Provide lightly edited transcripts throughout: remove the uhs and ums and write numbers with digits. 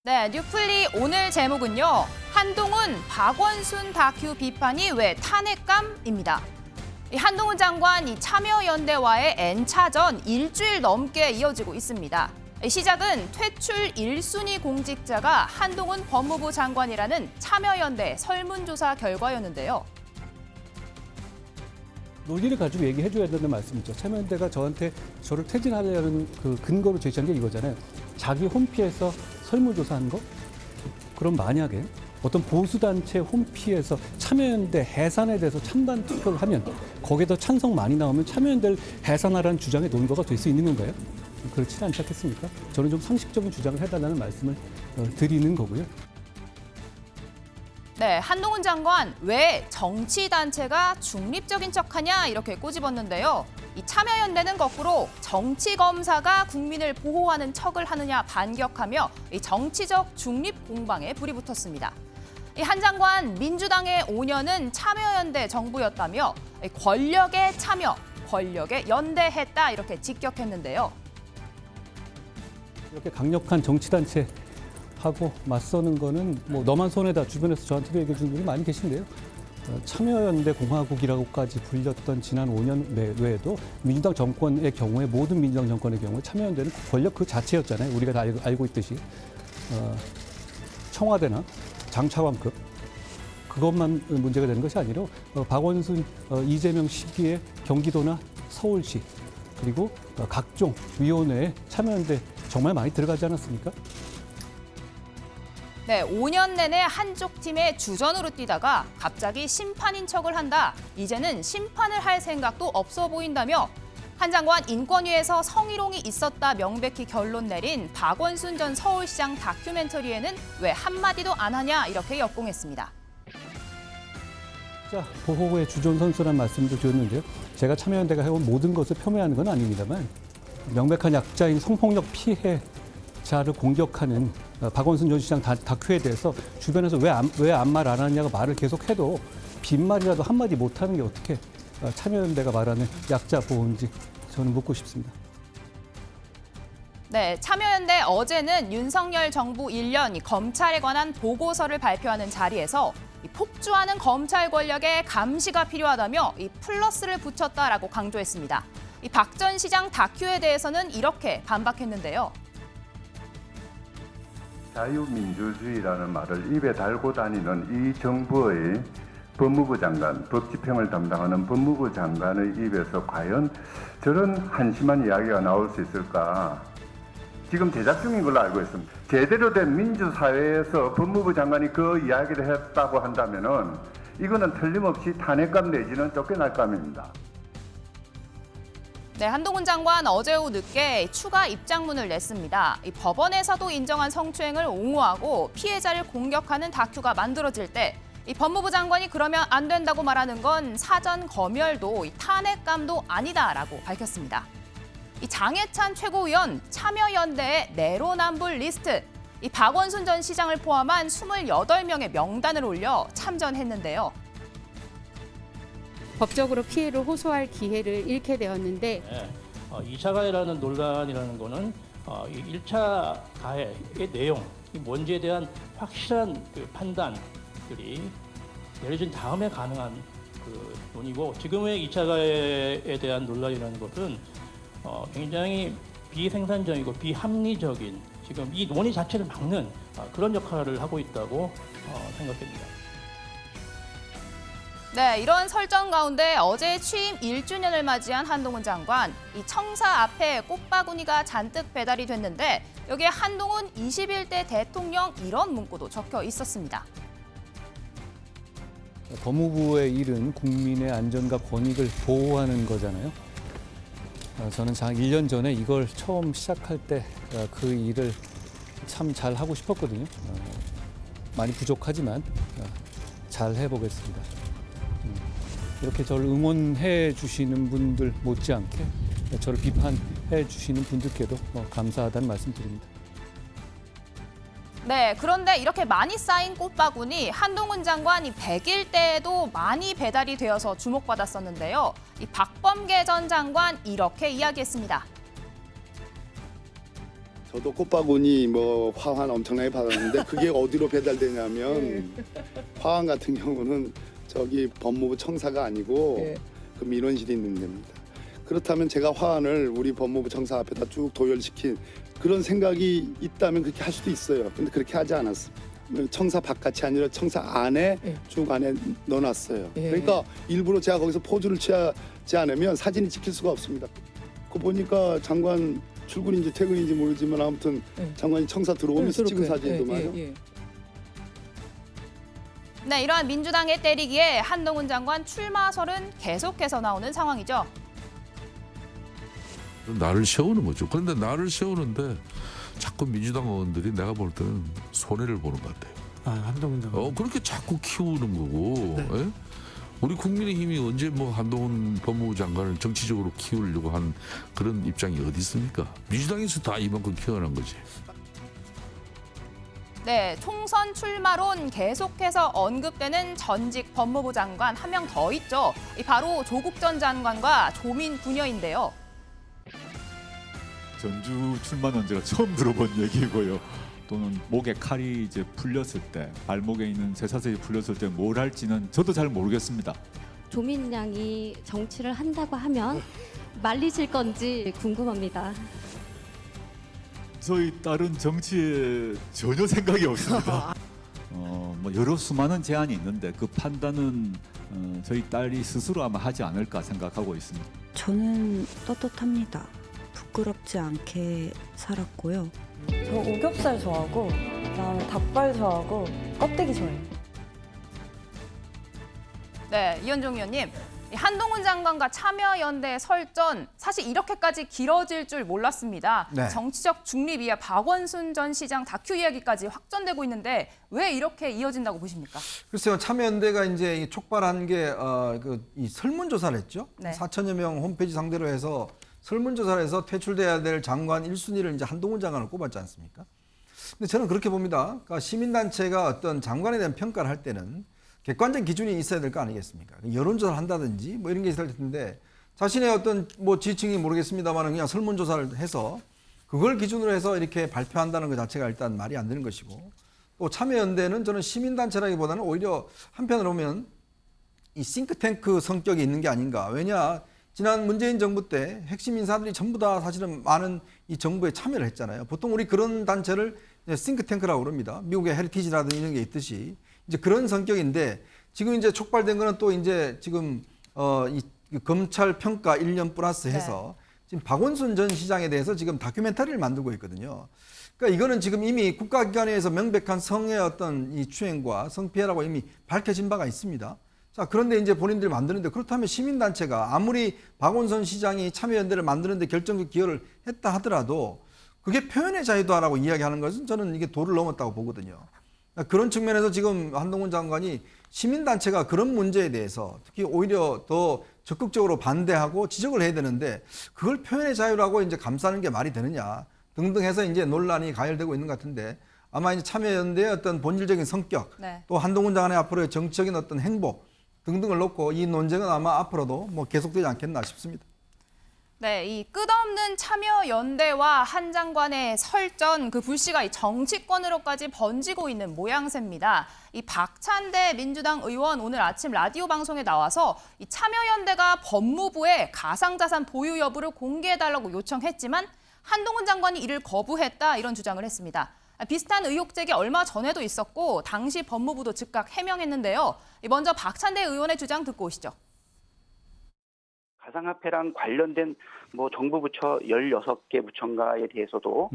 네, 뉴플리 오늘 제목은요. 한동훈, 박원순 다큐 비판이 왜 탄핵감입니다. 한동훈 장관 참여연대와의 N차전 일주일 넘게 이어지고 있습니다. 시작은 퇴출 1순위 공직자가 한동훈 법무부 장관이라는 참여연대 설문조사 결과였는데요. 논의를 가지고 얘기해줘야 된다는 말씀이죠. 참여연대가 저를 퇴진하려는 그 근거로 제시한 게 이거잖아요. 자기 홈피에서 설문조사한 거? 그럼 만약에 어떤 보수단체 홈피에서 참여연대 해산에 대해서 찬반 투표를 하면 거기에 더 찬성 많이 나오면 참여연대를 해산하라는 주장의 논거가 될 수 있는 건가요? 그렇지 않지 않겠습니까? 저는 좀 상식적인 주장을 해달라는 말씀을 드리는 거고요. 네, 한동훈 장관 왜 정치단체가 중립적인 척하냐 이렇게 꼬집었는데요. 이 참여연대는 거꾸로 정치검사가 국민을 보호하는 척을 하느냐 반격하며 이 정치적 중립 공방에 불이 붙었습니다. 이 한 장관 민주당의 5년은 참여연대 정부였다며 권력에 참여, 권력에 연대했다 이렇게 직격했는데요. 이렇게 강력한 정치단체 하고 맞서는 거는 뭐 너만 손해다 주변에서 저한테도 얘기해 주는 분이 많이 계신데요. 참여연대 공화국이라고까지 불렸던 지난 5년 외에도 민주당 정권의 경우에 모든 민주당 정권의 경우에 참여연대는 권력 그 자체였잖아요. 우리가 다 알고 있듯이 청와대나 장차관급 그것만 문제가 되는 것이 아니라 박원순, 이재명 시기에 경기도나 서울시 그리고 각종 위원회에 참여연대 정말 많이 들어가지 않았습니까? 네, 5년 내내 한쪽 팀의 주전으로 뛰다가 갑자기 심판인 척을 한다. 이제는 심판을 할 생각도 없어 보인다며 한 장관 인권위에서 성희롱이 있었다 명백히 결론 내린 박원순 전 서울시장 다큐멘터리에는 왜 한마디도 안 하냐 이렇게 역공했습니다. 자, 보호의 주전 선수란 말씀도 드렸는데요. 제가 참여연대가 해온 모든 것을 폄훼하는 건 아닙니다만 명백한 약자인 성폭력 피해자를 공격하는 박원순 전 시장 다큐에 대해서 주변에서 왜 아무 말 안 하냐고 말을 계속해도 빈말이라도 한마디 못하는 게 어떻게 참여연대가 말하는 약자 보호인지 저는 묻고 싶습니다. 네, 참여연대 어제는 윤석열 정부 1년 검찰에 관한 보고서를 발표하는 자리에서 폭주하는 검찰 권력에 감시가 필요하다며 플러스를 붙였다라고 강조했습니다. 박 전 시장 다큐에 대해서는 이렇게 반박했는데요. 자유민주주의라는 말을 입에 달고 다니는 이 정부의 법무부 장관, 법집행을 담당하는 법무부 장관의 입에서 과연 저런 한심한 이야기가 나올 수 있을까? 지금 제작 중인 걸로 알고 있습니다. 제대로 된 민주사회에서 법무부 장관이 그 이야기를 했다고 한다면은 이거는 틀림없이 탄핵감 내지는 쫓겨날감입니다. 네, 한동훈 장관 어제 오후 늦게 추가 입장문을 냈습니다. 법원에서도 인정한 성추행을 옹호하고 피해자를 공격하는 다큐가 만들어질 때 법무부 장관이 그러면 안 된다고 말하는 건 사전 검열도 탄핵감도 아니다라고 밝혔습니다. 장해찬 최고위원 참여연대의 내로남불 리스트, 박원순 전 시장을 포함한 28명의 명단을 올려 참전했는데요. 법적으로 피해를 호소할 기회를 잃게 되었는데 2차 가해라는 논란이라는 거는 1차 가해의 내용, 뭔지에 대한 확실한 그 판단들이 내려진 다음에 가능한 그 논의고 지금의 2차 가해에 대한 논란이라는 것은 굉장히 비생산적이고 비합리적인 지금 이 논의 자체를 막는 그런 역할을 하고 있다고 생각됩니다. 네, 이런 설정 가운데 어제 취임 1주년을 맞이한 한동훈 장관, 청사 앞에 꽃바구니가 잔뜩 배달이 됐는데 여기에 한동훈 21대 대통령 이런 문구도 적혀 있었습니다. 법무부의 일은 국민의 안전과 권익을 보호하는 거잖아요. 저는 1년 전에 이걸 처음 시작할 때 그 일을 참 잘 하고 싶었거든요. 많이 부족하지만 잘 해보겠습니다. 이렇게 저를 응원해 주시는 분들 못지않게 저를 비판해 주시는 분들께도 감사하다는 말씀 드립니다. 네, 그런데 이렇게 많이 쌓인 꽃바구니 한동훈 장관이 100일 때에도 많이 배달이 되어서 주목받았었는데요. 박범계 전 장관 이렇게 이야기했습니다. 저도 꽃바구니 뭐 화환 엄청나게 받았는데 그게 어디로 배달되냐면 화환 같은 경우는 저기 법무부 청사가 아니고 그 민원실이 있는 데입니다. 그렇다면 제가 화환을 우리 법무부 청사 앞에다 쭉 도열시킨 그런 생각이 있다면 그렇게 할 수도 있어요. 근데 그렇게 하지 않았습니다. 청사 바깥이 아니라 청사 안에 쭉 안에 넣어놨어요. 그러니까 일부러 제가 거기서 포즈를 취하지 않으면 사진이 찍힐 수가 없습니다. 그거 보니까 장관 출근인지 퇴근인지 모르지만 아무튼 장관이 청사 들어오면서 찍은 사진이더만요. 네, 이러한 민주당의 때리기에 한동훈 장관 출마설은 계속해서 나오는 상황이죠. 나를 세우는 거죠. 그런데 나를 세우는데 자꾸 민주당 의원들이 내가 볼 때는 손해를 보는 것 같아요. 한동훈 장관. 그렇게 자꾸 키우는 거고. 예? 우리 국민의힘이 언제 뭐 한동훈 법무부 장관을 정치적으로 키우려고 한 그런 입장이 어디 있습니까? 민주당에서 다 이만큼 키워난 거지. 네, 총선 출마론 계속해서 언급되는 전직 법무부 장관 한 명 더 있죠. 바로 조국 전 장관과 조민 부녀인데요. 전주 출마는 제가 처음 들어본 얘기고요. 또는 목에 칼이 이제 풀렸을 때, 발목에 있는 쇠사슬이 풀렸을 때 뭘 할지는 저도 잘 모르겠습니다. 조민 양이 정치를 한다고 하면 말리실 건지 궁금합니다. 저희 딸은 정치에 전혀 생각이 없습니다. 뭐 여러 수많은 제안이 있는데 그 판단은 저희 딸이 스스로 아마 하지 않을까 생각하고 있습니다. 저는 떳떳합니다. 부끄럽지 않게 살았고요. 저 오겹살 좋아하고 그다음에 닭발 좋아하고 껍데기 좋아해요. 네, 이현종 의원님. 한동훈 장관과 참여연대 설전 사실 이렇게까지 길어질 줄 몰랐습니다. 네. 정치적 중립 이하 박원순 전 시장 다큐 이야기까지 확전되고 있는데 왜 이렇게 이어진다고 보십니까? 글쎄요, 참여연대가 이제 촉발한 게 이 설문조사를 했죠. 네. 4천여 명 홈페이지 상대로 해서 설문조사를 해서 퇴출돼야 될 장관 1순위를 이제 한동훈 장관을 꼽았지 않습니까? 근데 저는 그렇게 봅니다. 그러니까 시민단체가 어떤 장관에 대한 평가를 할 때는 객관적인 기준이 있어야 될 거 아니겠습니까? 여론조사를 한다든지 뭐 이런 게 있을 텐데 자신의 어떤 뭐 지층이 모르겠습니다만 그냥 설문조사를 해서 그걸 기준으로 해서 이렇게 발표한다는 것 자체가 일단 말이 안 되는 것이고 또 참여연대는 저는 시민단체라기보다는 오히려 한편으로 보면 이 싱크탱크 성격이 있는 게 아닌가. 왜냐 지난 문재인 정부 때 핵심 인사들이 전부 다 사실은 많은 이 정부에 참여를 했잖아요. 보통 우리 그런 단체를 싱크탱크라고 그럽니다. 미국의 헤리티지라든지 이런 게 있듯이 이제 그런 성격인데 지금 이제 촉발된 거는 또 이제 지금 이 검찰 평가 1년 플러스 해서 지금 박원순 전 시장에 대해서 지금 다큐멘터리를 만들고 있거든요. 그러니까 이거는 지금 이미 국가기관에서 명백한 성의 어떤 이 추행과 성피해라고 이미 밝혀진 바가 있습니다. 자, 그런데 이제 본인들이 만드는데 그렇다면 시민단체가 아무리 박원순 시장이 참여연대를 만드는데 결정적 기여를 했다 하더라도 그게 표현의 자유다라고 이야기하는 것은 저는 이게 도를 넘었다고 보거든요. 그런 측면에서 지금 한동훈 장관이 시민단체가 그런 문제에 대해서 특히 오히려 더 적극적으로 반대하고 지적을 해야 되는데 그걸 표현의 자유라고 이제 감싸는 게 말이 되느냐 등등 해서 이제 논란이 가열되고 있는 것 같은데 아마 이제 참여연대의 어떤 본질적인 성격 또 한동훈 장관의 앞으로의 정치적인 어떤 행보 등등을 놓고 이 논쟁은 아마 앞으로도 뭐 계속되지 않겠나 싶습니다. 네, 이 끝없는 참여연대와 한 장관의 설전, 그 불씨가 이 정치권으로까지 번지고 있는 모양새입니다. 이 박찬대 민주당 의원 오늘 아침 라디오 방송에 나와서 이 참여연대가 법무부에 가상자산 보유 여부를 공개해달라고 요청했지만 한동훈 장관이 이를 거부했다 이런 주장을 했습니다. 비슷한 의혹 제기 얼마 전에도 있었고 당시 법무부도 즉각 해명했는데요. 먼저 박찬대 의원의 주장 듣고 오시죠. 가상화폐랑 관련된 뭐 정부 부처 16개 부처인가에 대해서도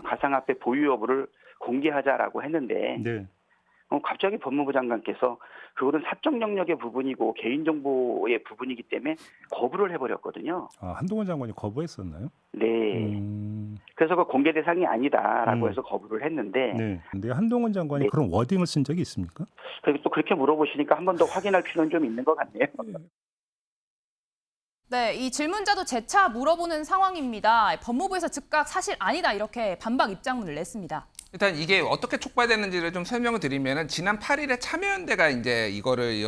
가상화폐 보유 여부를 공개하자라고 했는데 갑자기 법무부 장관께서 그것은 사적 영역의 부분이고 개인정보의 부분이기 때문에 거부를 해버렸거든요. 한동훈 장관이 거부했었나요? 네. 그래서 그 공개 대상이 아니다라고 해서 거부를 했는데. 네. 근데 한동훈 장관이 그런 워딩을 쓴 적이 있습니까? 또 그렇게 물어보시니까 한 번 더 확인할 필요는 좀 있는 것 같네요. 네, 이 질문자도 재차 물어보는 상황입니다. 법무부에서 즉각 사실 아니다 이렇게 반박 입장문을 냈습니다. 일단 이게 어떻게 촉발됐는지를 좀 설명을 드리면은 지난 8일에 참여연대가 이제 이거를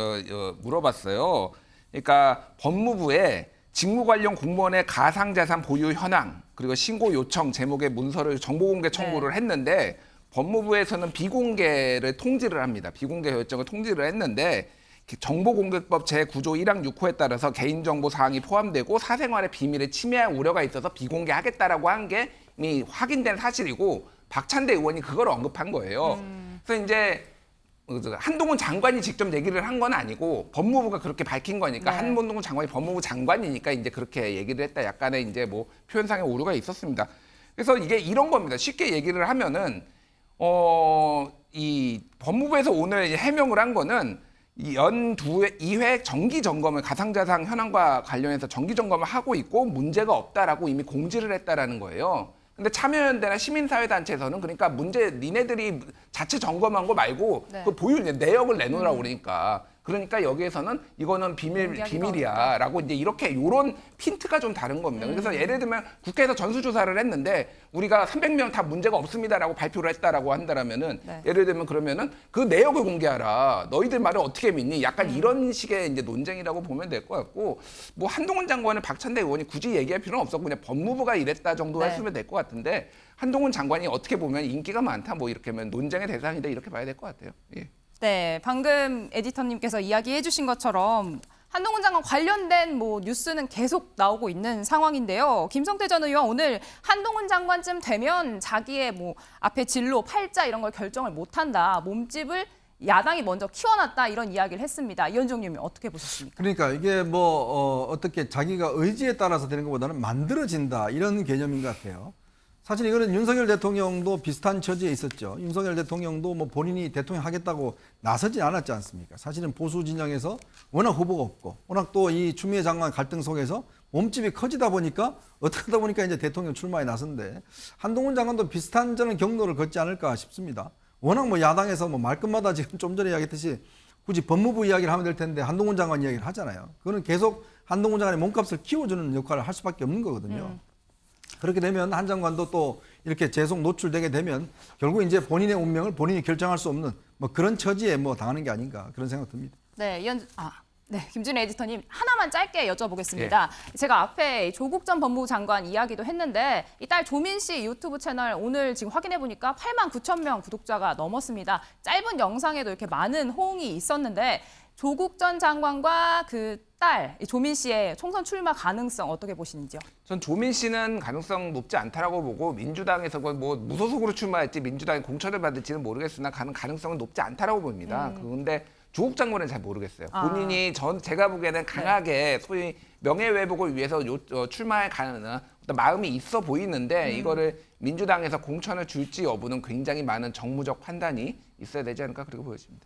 물어봤어요. 그러니까 법무부에 직무 관련 공무원의 가상자산 보유 현황 그리고 신고 요청 제목의 문서를 정보공개 청구를 했는데 법무부에서는 비공개를 통지를 합니다. 비공개 결정을 통지를 했는데 정보공개법 제9조 1항 6호에 따라서 개인정보 사항이 포함되고 사생활의 비밀에 침해할 우려가 있어서 비공개하겠다라고 한 게 이미 확인된 사실이고 박찬대 의원이 그걸 언급한 거예요. 그래서 이제 한동훈 장관이 직접 얘기를 한 건 아니고 법무부가 그렇게 밝힌 거니까 한동훈 장관이 법무부 장관이니까 이제 그렇게 얘기를 했다. 약간의 이제 뭐 표현상의 오류가 있었습니다. 그래서 이게 이런 겁니다. 쉽게 얘기를 하면은 이 법무부에서 오늘 해명을 한 거는 연 2회 정기 점검을 가상자산 현황과 관련해서 정기 점검을 하고 있고 문제가 없다라고 이미 공지를 했다라는 거예요. 근데 참여연대나 시민사회단체에서는 그러니까 니네들이 자체 점검한 거 말고 그 내역을 내놓으라고 그러니까 여기에서는 이거는 비밀이야라고 이제 이렇게 요런 핀트가 좀 다른 겁니다. 그래서 예를 들면 국회에서 전수조사를 했는데 우리가 300명 다 문제가 없습니다라고 발표를 했다라고 한다라면은 예를 들면 그러면은 그 내역을 공개하라. 너희들 말을 어떻게 믿니? 약간 이런 식의 이제 논쟁이라고 보면 될 것 같고 뭐 한동훈 장관을 박찬대 의원이 굳이 얘기할 필요는 없었고 그냥 법무부가 이랬다 정도 했으면 될 것 같은데 한동훈 장관이 어떻게 보면 인기가 많다 뭐 이렇게 하면 논쟁의 대상이다 이렇게 봐야 될 것 같아요. 예. 네, 방금 에디터님께서 이야기해 주신 것처럼 한동훈 장관 관련된 뭐 뉴스는 계속 나오고 있는 상황인데요. 김성태 전 의원 오늘 한동훈 장관쯤 되면 자기의 뭐 앞에 진로, 팔자 이런 걸 결정을 못한다. 몸집을 야당이 먼저 키워놨다 이런 이야기를 했습니다. 이현정님이 어떻게 보셨습니까? 그러니까 이게 어떻게 자기가 의지에 따라서 되는 것보다는 만들어진다 이런 개념인 것 같아요. 사실 이거는 윤석열 대통령도 비슷한 처지에 있었죠. 윤석열 대통령도 뭐 본인이 대통령 하겠다고 나서지 않았지 않습니까? 사실은 보수 진영에서 워낙 후보가 없고 워낙 또 이 추미애 장관 갈등 속에서 몸집이 커지다 보니까 어떻게 하다 보니까 이제 대통령 출마에 나선데 한동훈 장관도 비슷한 저는 경로를 걷지 않을까 싶습니다. 워낙 뭐 야당에서 뭐 말끝마다 지금 좀 전에 이야기했듯이 굳이 법무부 이야기를 하면 될 텐데 한동훈 장관 이야기를 하잖아요. 그거는 계속 한동훈 장관의 몸값을 키워주는 역할을 할 수밖에 없는 거거든요. 그렇게 되면 한 장관도 또 이렇게 계속 노출되게 되면 결국 이제 본인의 운명을 본인이 결정할 수 없는 뭐 그런 처지에 뭐 당하는 게 아닌가 그런 생각 듭니다. 네, 김준일 에디터님 하나만 짧게 여쭤보겠습니다. 제가 앞에 조국 전 법무부 장관 이야기도 했는데 이 딸 조민 씨 유튜브 채널 오늘 지금 확인해 보니까 89,000명 구독자가 넘었습니다. 짧은 영상에도 이렇게 많은 호응이 있었는데 조국 전 장관과 그 딸 조민 씨의 총선 출마 가능성 어떻게 보시는지요? 전 조민 씨는 가능성 높지 않다라고 보고 민주당에서 뭐 무소속으로 출마할지 민주당이 공천을 받을지는 모르겠으나 가능성은 높지 않다라고 봅니다. 그런데 조국 장관은 잘 모르겠어요. 본인이 제가 보기에는 강하게 소위 명예회복을 위해서 출마에 가는 어떤 마음이 있어 보이는데 이거를 민주당에서 공천을 줄지 여부는 굉장히 많은 정무적 판단이 있어야 되지 않을까 그렇게 보여집니다.